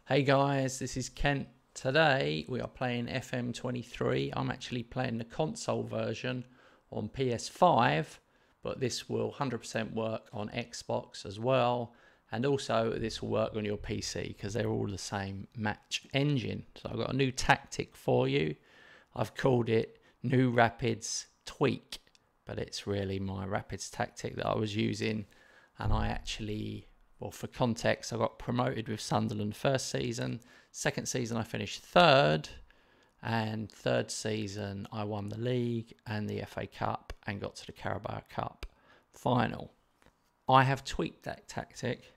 Hey guys, this is Kent. Today we are playing FM23. I'm actually playing the console version on PS5, but this will 100% work on Xbox as well. And also this will work on your PC because they're all the same match engine. So I've got a new tactic for you. I've called it New Rapids Tweak, but it's really my Rapids tactic that I was using. And I actually, well, for context, I got promoted with Sunderland first season. Second season I finished third, and third season I won the league and the FA Cup and got to the Carabao Cup final. I have tweaked that tactic.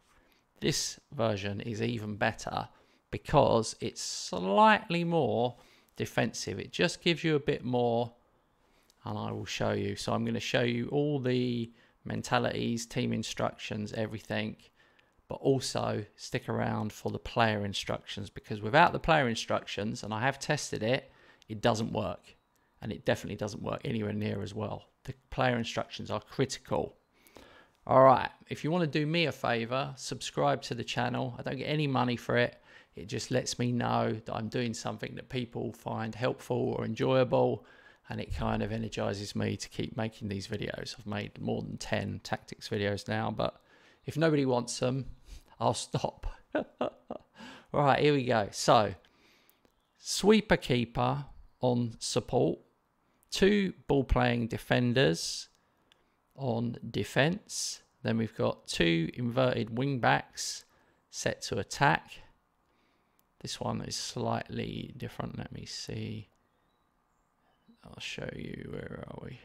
This version is even better because it's slightly more defensive. It just gives you a bit more, and I will show you. So I'm going to show you all the mentalities, team instructions, everything, but also stick around for the player instructions, because without the player instructions, and I have tested it, it doesn't work, and it definitely doesn't work anywhere near as well. The player instructions are critical. All right, if you want to do me a favor, subscribe to the channel. I don't get any money for it. It just lets me know that I'm doing something that people find helpful or enjoyable, and it kind of energizes me to keep making these videos. I've made more than 10 tactics videos now, but if nobody wants them, I'll stop. All right, here we go. So, sweeper keeper on support, 2 ball-playing defenders on defense. Then we've got 2 inverted wing-backs set to attack. This one is slightly different. Let me see. I'll show you, where are we?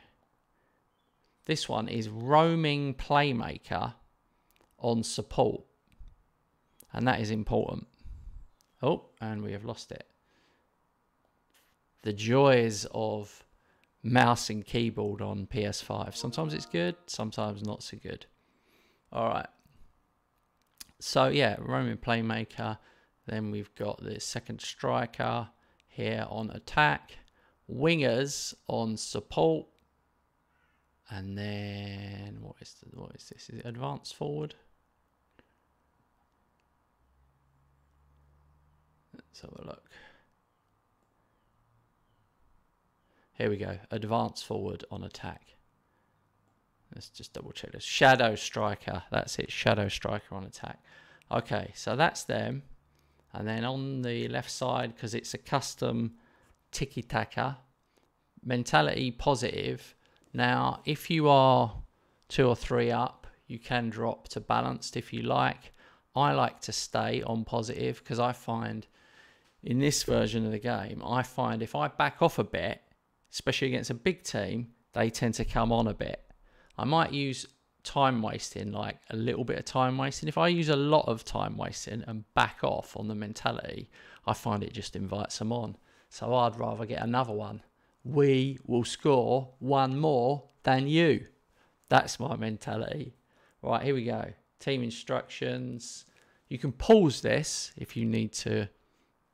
This one is roaming playmaker on support, and that is important. Oh, and we have lost it. The joys of mouse and keyboard on PS5. Sometimes it's good, sometimes not so good. All right. So yeah, roaming playmaker. Then we've got the second striker here on attack. Wingers on support, and then what is this? Is it advanced forward? Let's have a look. Here we go. Advanced forward on attack. Let's just double check this. Shadow striker. That's it. Shadow striker on attack. Okay, so that's them. And then on the left side, because it's a custom tiki-taka, mentality positive. Now, if you are 2 or 3 up, you can drop to balanced if you like. I like to stay on positive because I find in this version of the game, I find if I back off a bit, especially against a big team, they tend to come on a bit. I might use time wasting, like a little bit of time wasting. If I use a lot of time wasting and back off on the mentality, I find it just invites them on. So I'd rather get another one. We will score 1 more than you. That's my mentality. Right, here we go. Team instructions. You can pause this if you need to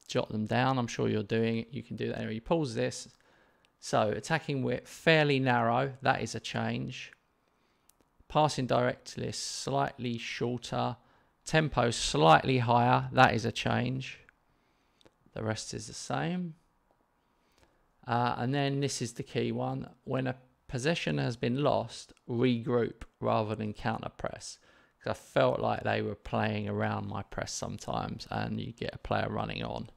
jot them down. I'm sure you're doing it. You can do that anyway. You pause this. So attacking width fairly narrow. That is a change. Passing directly slightly shorter. Tempo slightly higher. That is a change. The rest is the same. And then this is the key one. When a possession has been lost, regroup rather than counter press. Because I felt like they were playing around my press sometimes, and you get a player running on.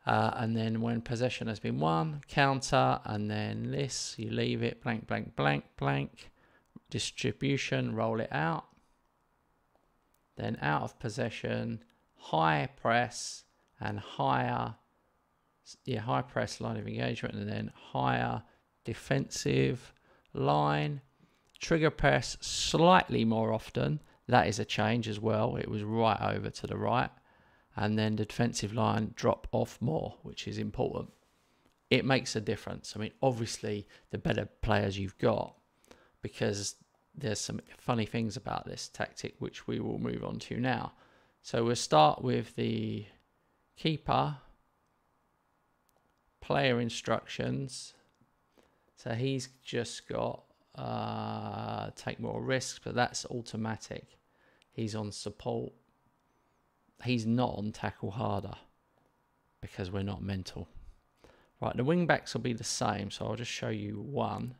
And then when possession has been won, counter, and then this, you leave it blank, blank, blank, blank. Distribution, roll it out. Then out of possession, high press and higher. Yeah, high press line of engagement, and then higher defensive line. Trigger press slightly more often. That is a change as well. It was right over to the right. And then the defensive line drop off more, which is important. It makes a difference. I mean, obviously, the better players you've got, because there's some funny things about this tactic, which we will move on to now. So we'll start with the keeper. Player instructions. So he's just got take more risks, but that's automatic. He's on support. he's not on tackle harder because we're not mental. Right, the wing backs will be the same, so I'll just show you one.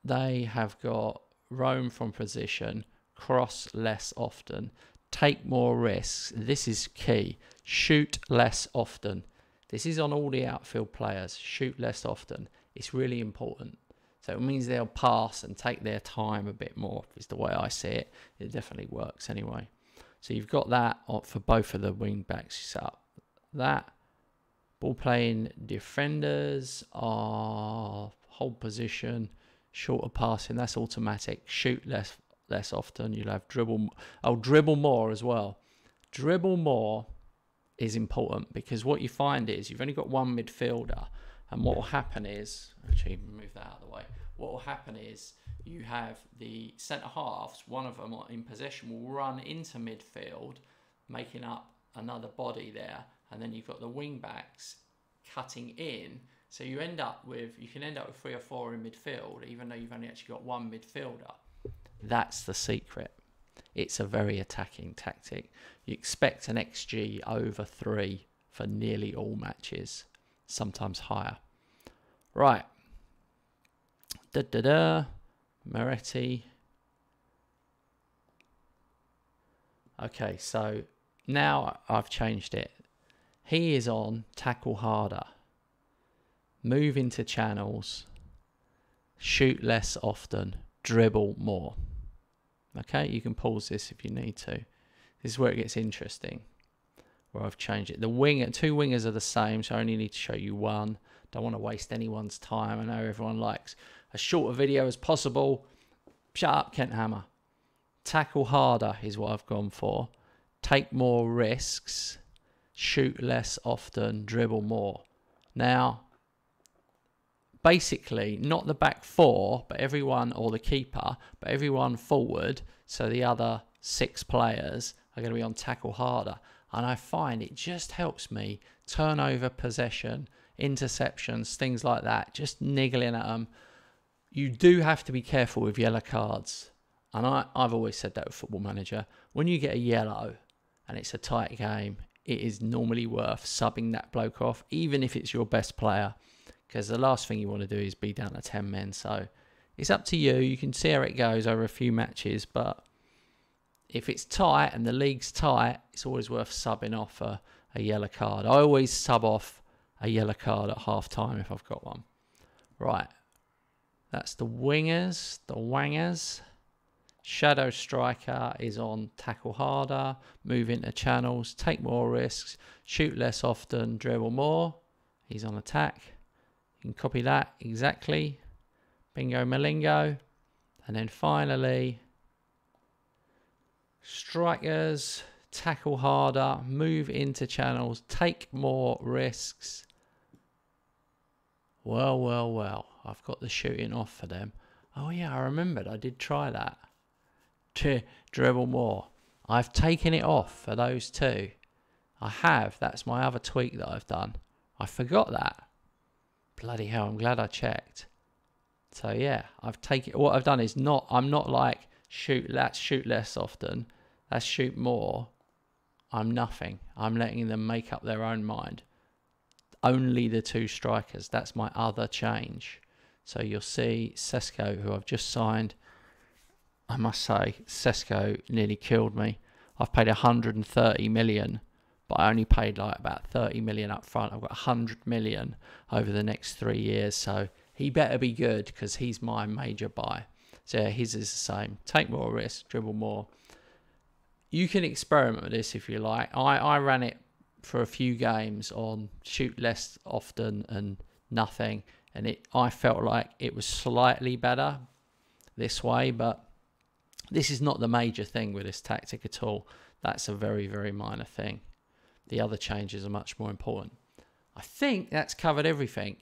They have got roam from position, cross less often, take more risks. This is key. Shoot less often. This is on all the outfield players. Shoot less often. It's really important. So it means they'll pass and take their time a bit more, is the way I see it. It definitely works anyway. So you've got that for both of the wing backs. You set up that. Ball playing defenders are hold position, shorter passing. That's automatic. Shoot less often. You'll have dribble. Oh, dribble more as well. Dribble more is important because what you find is you've only got one midfielder, and what will happen is, actually move that out of the way. What will happen is you have the centre halves. One of them in possession will run into midfield, making up another body there. And then you've got the wing backs cutting in. So you can end up with 3 or 4 in midfield, even though you've only actually got one midfielder. That's the secret. It's a very attacking tactic. You expect an XG over 3 for nearly all matches, sometimes higher. Right. Moretti. Okay, so now I've changed it. He is on tackle harder, move into channels, shoot less often, dribble more. Okay, you can pause this if you need to. This is where it gets interesting, where I've changed it. The two wingers are the same, so I only need to show you one. Don't want to waste anyone's time. I know everyone likes as short a video as possible. Shut up, Kent Hammer. Tackle harder is what I've gone for. Take more risks. Shoot less often, dribble more. Now, basically, not the back 4, but everyone, or the keeper, but everyone forward, so the other 6 players are going to be on tackle harder. And I find it just helps me turn over possession, interceptions, things like that, just niggling at them. You do have to be careful with yellow cards. And I've always said that with Football Manager. When you get a yellow and it's a tight game, it is normally worth subbing that bloke off, even if it's your best player, because the last thing you want to do is be down to 10 men. So it's up to you. You can see how it goes over a few matches, but if it's tight and the league's tight, it's always worth subbing off a yellow card. I always sub off a yellow card at half time if I've got one. Right. That's the wingers, the wangers. Shadow striker is on tackle harder, move into channels, take more risks, shoot less often, dribble more. He's on attack. You can copy that exactly. Bingo malingo. And then finally, strikers, tackle harder, move into channels, take more risks. Well, well, well. I've got the shooting off for them. Oh yeah, I remembered. I did try that. Dribble more. I've taken it off for those two. I have. That's my other tweak that I've done. I forgot that. Bloody hell, I'm glad I checked. So yeah, I've taken. What I've done is I'm not like let's shoot less often. Let's shoot more. I'm nothing. I'm letting them make up their own mind. Only the 2 strikers. That's my other change. So you'll see Sesko, who I've just signed. I must say, Sesko nearly killed me. I've paid 130 million, but I only paid like about 30 million up front. I've got 100 million over the next 3 years, so he better be good because he's my major buy. So yeah, his is the same. Take more risks, dribble more. You can experiment with this if you like. I ran it for a few games on shoot less often and nothing, and I felt like it was slightly better this way, but this is not the major thing with this tactic at all. That's a very, very minor thing. The other changes are much more important. I think that's covered everything.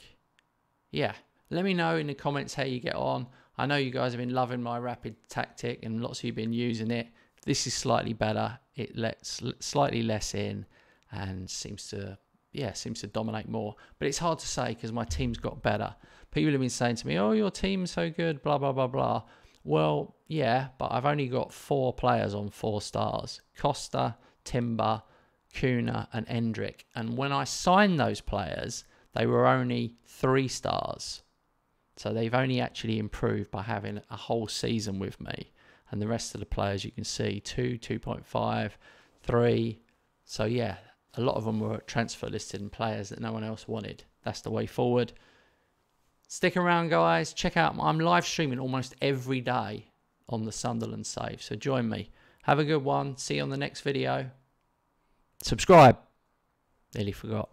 Yeah, let me know in the comments how you get on. I know you guys have been loving my rapid tactic and lots of you have been using it. This is slightly better. It lets slightly less in and seems to dominate more. But it's hard to say because my team's got better. People have been saying to me, oh, your team's so good, blah, blah, blah, blah. Well, yeah, but I've only got 4 players on 4 stars. Costa, Timber, Kuna and Endrick. And when I signed those players, they were only 3 stars. So they've only actually improved by having a whole season with me. And the rest of the players you can see, 2, 2.5, 3. So yeah, a lot of them were transfer listed and players that no one else wanted. That's the way forward. Stick around, guys. Check out, I'm live streaming almost every day on the Sunderland save. So join me. Have a good one. See you on the next video. Subscribe. Nearly forgot.